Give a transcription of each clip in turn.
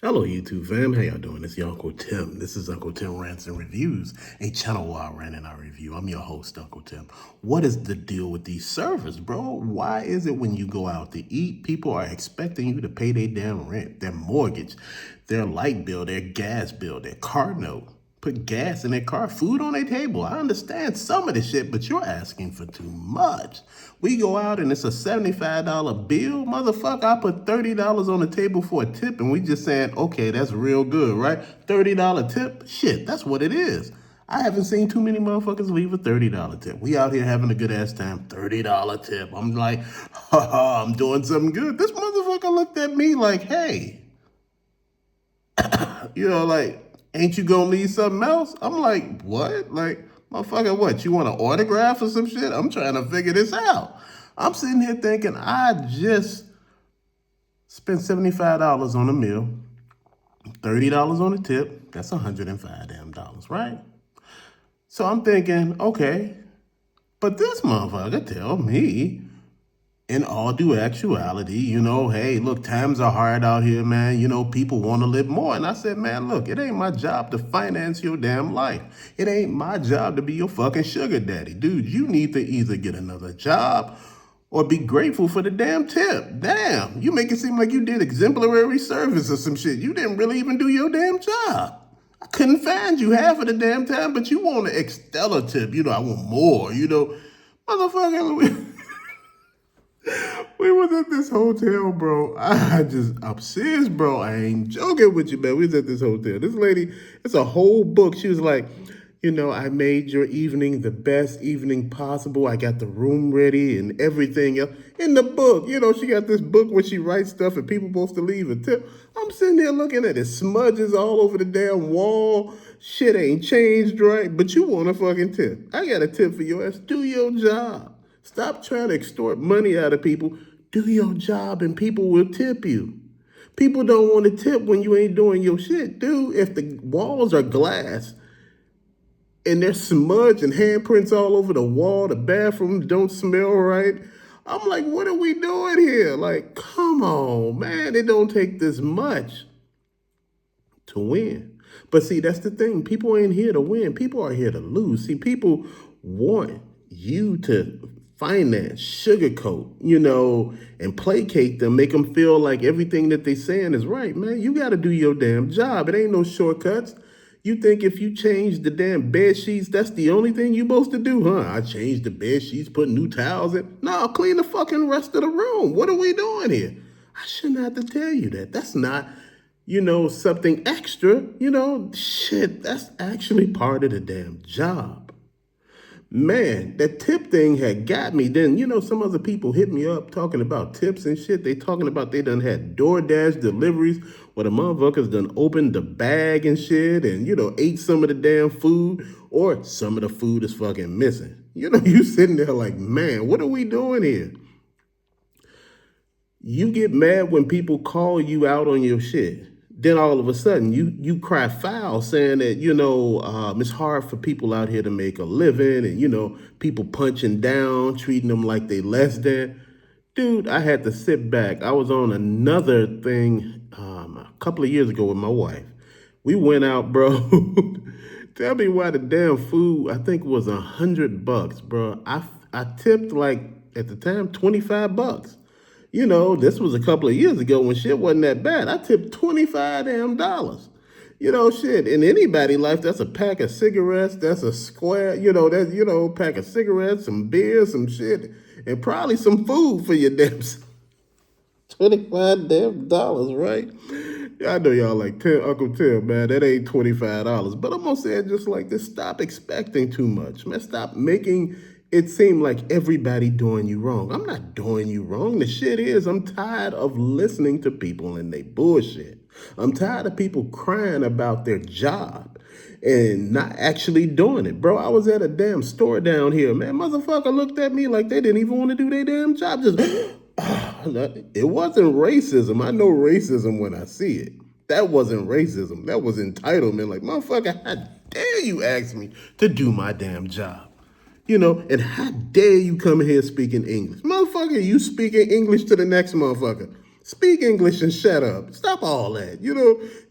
Hello, YouTube fam. How y'all doing? It's your Uncle Tim. This is Uncle Tim Rants and Reviews, a channel where I rant and I review. I'm your host, Uncle Tim. What is the deal with these servers, bro? Why is it when you go out to eat, people are expecting you to pay their damn rent, their mortgage, their light bill, their gas bill, their car note? Put gas in their car, food on their table. I understand some of the shit, but you're asking for too much. We go out and it's a $75 bill. Motherfucker, I put $30 on the table for a tip and we just saying, okay, that's real good, right? $30 tip? Shit, that's what it is. I haven't seen too many motherfuckers leave a $30 tip. We out here having a good ass time, $30 tip. I'm like, haha, I'm doing something good. This motherfucker looked at me like, hey, like, ain't you gonna leave something else? I'm like, what? Like, motherfucker, what? You want an autograph or some shit? I'm trying to figure this out. I'm sitting here thinking I just spent $75 on a meal, $30 on a tip. That's $105 damn dollars, right? So I'm thinking, okay, but this motherfucker tell me in all due actuality, hey, look, times are hard out here, man. People want to live more. And I said, man, look, it ain't my job to finance your damn life. It ain't my job to be your fucking sugar daddy. Dude, you need to either get another job or be grateful for the damn tip. Damn, you make it seem like you did exemplary service or some shit. You didn't really even do your damn job. I couldn't find you half of the damn time, but you want an stellar tip. I want more, Motherfucker, we was at this hotel, bro. I'm serious, bro. I ain't joking with you, man. We was at this hotel. This lady, it's a whole book. She was like, I made your evening the best evening possible. I got the room ready and everything else. In the book, she got this book where she writes stuff and people supposed to leave a tip. I'm sitting there looking at it. Smudges all over the damn wall. Shit ain't changed right, but you want a fucking tip. I got a tip for your ass. Do your job. Stop trying to extort money out of people. Do your job and people will tip you. People don't want to tip when you ain't doing your shit. Dude, if the walls are glass and there's smudge and handprints all over the wall, the bathrooms don't smell right, I'm like, what are we doing here? Like, come on, man. It don't take this much to win. But see, that's the thing. People ain't here to win. People are here to lose. See, people want you to finance, sugarcoat, and placate them, make them feel like everything that they saying is right, man. You got to do your damn job. It ain't no shortcuts. You think if you change the damn bed sheets, that's the only thing you supposed to do, huh? I changed the bed sheets, put new towels in. No, clean the fucking rest of the room. What are we doing here? I shouldn't have to tell you that. That's not, something extra. Shit, that's actually part of the damn job. Man, that tip thing had got me. Then, some other people hit me up talking about tips and shit. They talking about they done had DoorDash deliveries where the motherfuckers done opened the bag and shit and, ate some of the damn food or some of the food is fucking missing. You sitting there like, man, what are we doing here? You get mad when people call you out on your shit. Then all of a sudden you cry foul saying that, it's hard for people out here to make a living and, people punching down, treating them like they less than. Dude, I had to sit back. I was on another thing a couple of years ago with my wife. We went out, bro. Tell me why the damn food, I think was $100, bro. I tipped like at the time $25. This was a couple of years ago when shit wasn't that bad. I tipped $25 damn dollars. Shit, in anybody's life, that's a pack of cigarettes, that's a square, pack of cigarettes, some beer, some shit, and probably some food for your damn $25 damn dollars, right? Yeah, I know y'all like Uncle Tim, man. That ain't $25. But I'm gonna say it just like this. Stop expecting too much, man. Stop making it seem like everybody doing you wrong. I'm not doing you wrong. The shit is, I'm tired of listening to people and they bullshit. I'm tired of people crying about their job and not actually doing it. Bro, I was at a damn store down here, man. Motherfucker looked at me like they didn't even want to do their damn job. Just, it wasn't racism. I know racism when I see it. That wasn't racism. That was entitlement. Like, motherfucker, how dare you ask me to do my damn job? And how dare you come here speaking English? Motherfucker, you speaking English to the next motherfucker. Speak English and shut up. Stop all that.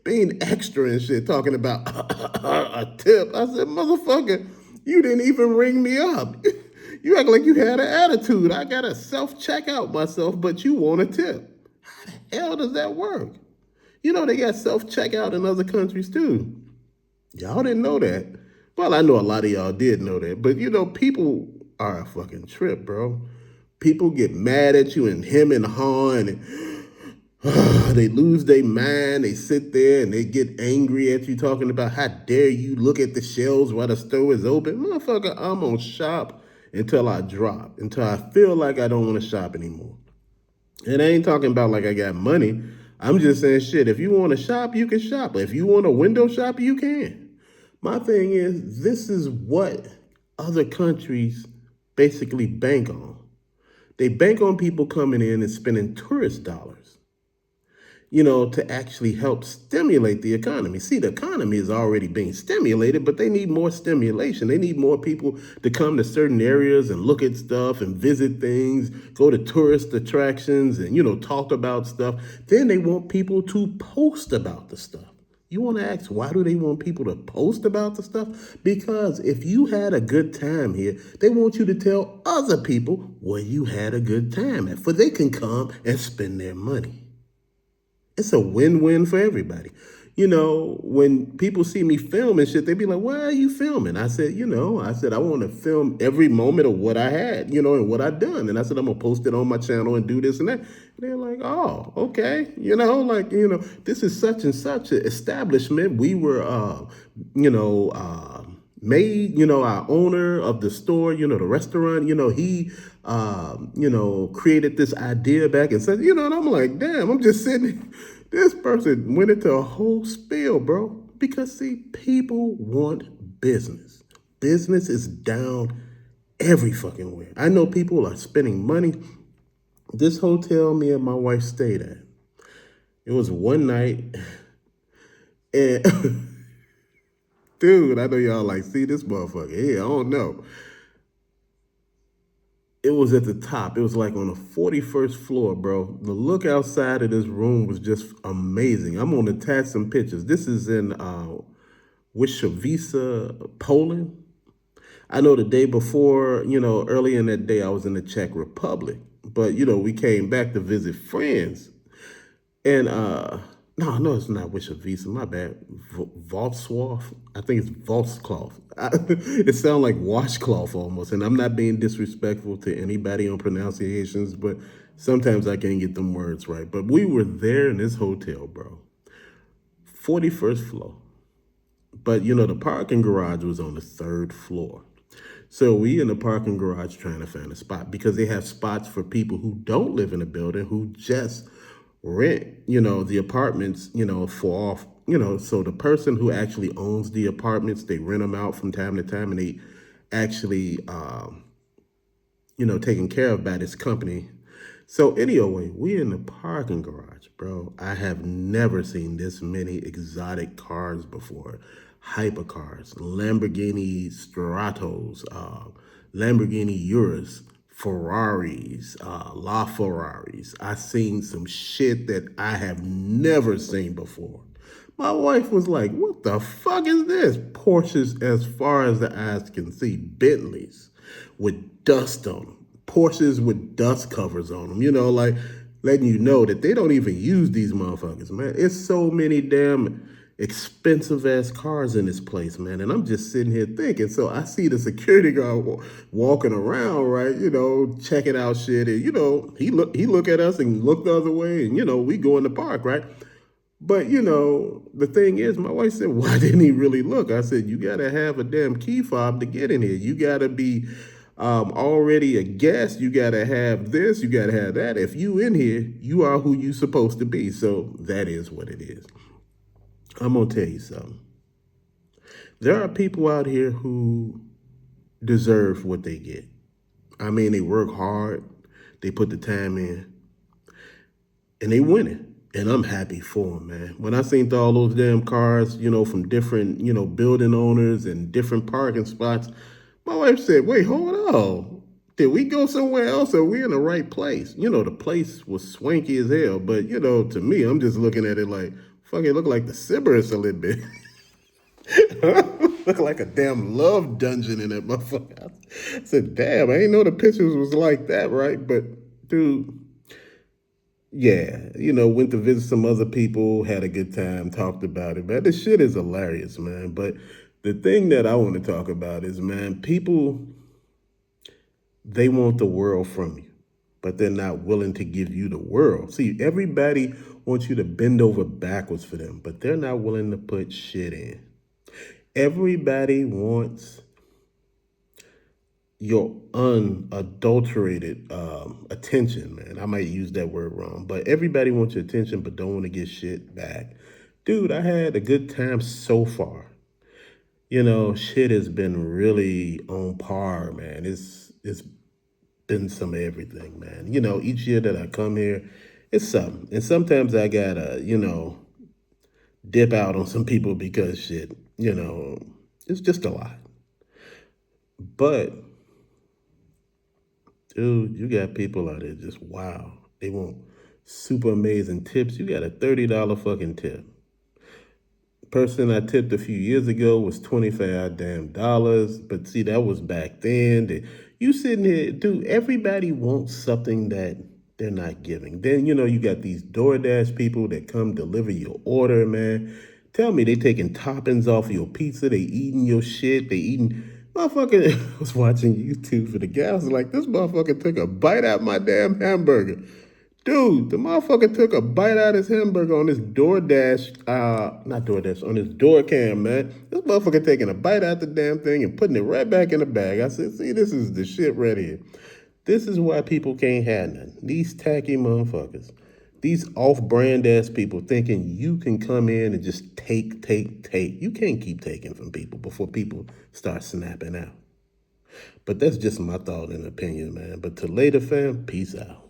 Being extra and shit, talking about a tip. I said, motherfucker, you didn't even ring me up. You act like you had an attitude. I got to self check out myself, but you want a tip. How the hell does that work? They got self checkout in other countries too. Y'all didn't know that. Well, I know a lot of y'all did know that, but people are a fucking trip, bro. People get mad at you and him and haw and they lose their mind. They sit there and they get angry at you talking about how dare you look at the shelves while the store is open. Motherfucker, I'm gonna shop until I drop, until I feel like I don't want to shop anymore. And I ain't talking about like I got money. I'm just saying shit. If you want to shop, you can shop. If you want to window shop, you can. My thing is, this is what other countries basically bank on. They bank on people coming in and spending tourist dollars, to actually help stimulate the economy. See, the economy is already being stimulated, but they need more stimulation. They need more people to come to certain areas and look at stuff and visit things, go to tourist attractions and, talk about stuff. Then they want people to post about the stuff. You want to ask, why do they want people to post about the stuff? Because if you had a good time here, they want you to tell other people where you had a good time at, for they can come and spend their money. It's a win-win for everybody. When people see me film and shit, they be like, why are you filming? I said, I want to film every moment of what I had, and what I done. And I said, I'm going to post it on my channel and do this and that. And they're like, oh, okay. This is such and such an establishment. We were, made, our owner of the store, the restaurant, he, created this idea back and said, and I'm like, damn, I'm just sitting. This person went into a whole spiel, bro, because see, people want business. Business is down every fucking way. I know people are spending money. This hotel me and my wife stayed at, it was one night, and dude, I know y'all like, see this motherfucker. Yeah, I don't know. It was at the top. It was like on the 41st floor, bro. The look outside of this room was just amazing. I'm going to attach some pictures. This is in Wisławica, Poland. I know the day before, early in that day, I was in the Czech Republic. But, we came back to visit friends. And no, it's not Wisławica. My bad. Wrocław. I think it's Wrocław. It sounds like washcloth almost. And I'm not being disrespectful to anybody on pronunciations, but sometimes I can't get them words right. But we were there in this hotel, bro. 41st floor. But, the parking garage was on the 3rd floor. So we in the parking garage trying to find a spot because they have spots for people who don't live in a building, who just rent, the apartments, for off, so the person who actually owns the apartments, they rent them out from time to time, and they actually, taken care of by this company. So anyway, we in the parking garage, bro. I have never seen this many exotic cars before. Hypercars, Lamborghini Stratos, Lamborghini Urus, Ferraris, LaFerraris. I seen some shit that I have never seen before. My wife was like, what the fuck is this? Porsches as far as the eyes can see. Bentleys with dust on them. Porsches with dust covers on them. Like letting you know that they don't even use these motherfuckers, man. It's so many damn expensive ass cars in this place, man. And I'm just sitting here thinking. So I see the security guard walking around, right? Checking out shit. And, he look at us and look the other way. And, we go in the park, right? But, the thing is, my wife said, why didn't he really look? I said, you got to have a damn key fob to get in here. You got to be already a guest. You got to have this. You got to have that. If you in here, you are who you supposed to be. So that is what it is. I'm going to tell you something. There are people out here who deserve what they get. I mean, they work hard. They put the time in. And they win it. And I'm happy for them, man. When I seen all those damn cars, from different, building owners and different parking spots, my wife said, wait, hold on. Did we go somewhere else or we in the right place? The place was swanky as hell, but to me, I'm just looking at it like, fuck, it look like the Sybaris a little bit. Look like a damn love dungeon in that motherfucker. I said, damn, I ain't know the pictures was like that, right? But dude, yeah, went to visit some other people, had a good time, talked about it, man. This shit is hilarious, man. But the thing that I want to talk about is, man, people, they want the world from you, but they're not willing to give you the world. See, everybody wants you to bend over backwards for them, but they're not willing to put shit in. Everybody wants your unadulterated attention, man. I might use that word wrong, but everybody wants your attention, but don't want to get shit back. Dude, I had a good time so far. Shit has been really on par, man. It's been some everything, man. Each year that I come here, it's something. And sometimes I gotta, dip out on some people because shit, it's just a lot. But dude, you got people out there just wow. They want super amazing tips. You got a $30 fucking tip. Person I tipped a few years ago was 25 damn dollars. But see, that was back then. You sitting here, dude, everybody wants something that they're not giving. Then, you got these DoorDash people that come deliver your order, man. Tell me they taking toppings off your pizza. They eating your shit. They eating. Motherfucker, I was watching YouTube for the guy. I was like, this motherfucker took a bite out my damn hamburger. Dude, the motherfucker took a bite out of his hamburger on his DoorDash, not DoorDash, on his door cam, man. This motherfucker taking a bite out the damn thing and putting it right back in the bag. I said, see, this is the shit right here. This is why people can't have none. These tacky motherfuckers. These off-brand ass people thinking you can come in and just take, take, take. You can't keep taking from people before people start snapping out. But that's just my thought and opinion, man. But to later, fam, peace out.